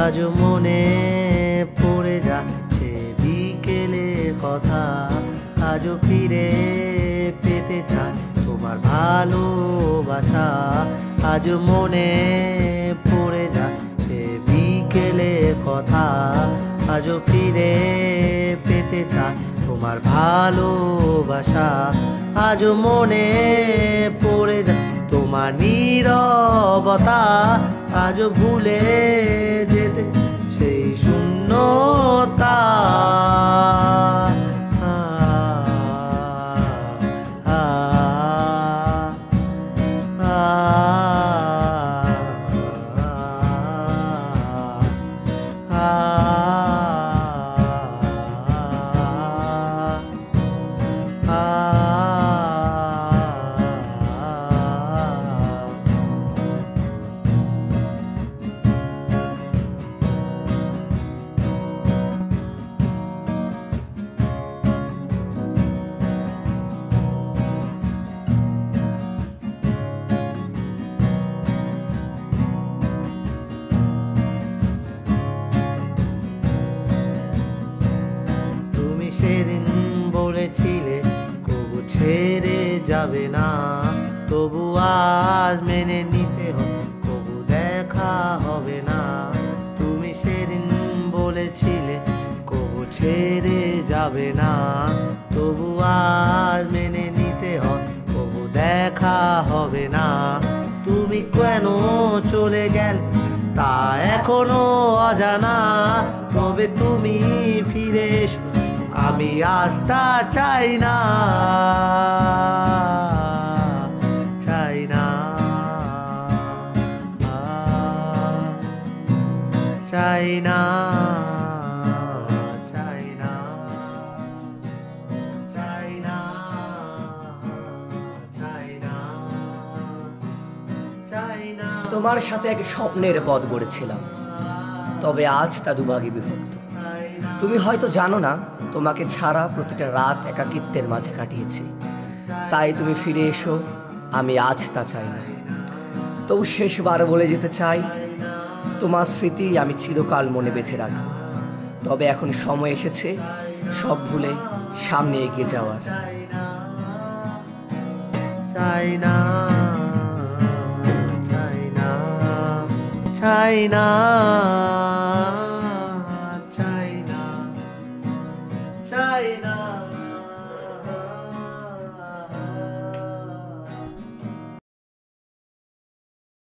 আজ মনে পড়ে যাচ্ছে বিকেলের কথা, আজও ফিরে পেতে চাই তোমার ভালোবাসা। আজ মনে পড়ে যাচ্ছে বিকেলের কথা, আজও ফিরে পেতে চাই তোমার ভালোবাসা। আজ মনে পড়ে যায় তোমার নীরবতা, আজ ভুলে যেতে সেই শূন্যতা। সেদিন বলেছিলে কবু ছেড়ে যাবে না, তবু আজ মেনে নিতে হবে কবু দেখা হবে না। তুমি সেদিন বলেছিলে কবু ছেড়ে যাবে না, তবু আজ মেনে নিতে হবে কবু দেখা হবে না। তুমি কেন চলে গেলে তা এখনো অজানা, তবে তুমি ফিরে এসো আমি আসতে চাই না, চাই না, চাই না, চাই না, চাই না, চাই না, চাই না। তোমার সাথে এক স্বপ্নের পথ গড়েছিলাম, তবে আজ তা দুভাগে বিভক্ত। তুমি হয়তো জানো না, তোমাকে ছাড়া প্রতিটা রাত একাকিত্বের মাঝে কাটিয়েছি। তাই তুমি ফিরে এসো, আমি আজ তা চাই না। তবু শেষবার বলে যেতে চাই, তোমার স্মৃতি আমি চিরকাল মনে বেঁধে রাখব। তবে এখন সময় এসেছে সব ভুলে সামনে এগিয়ে যাওয়ার। চাই না, চাই না, চাই না।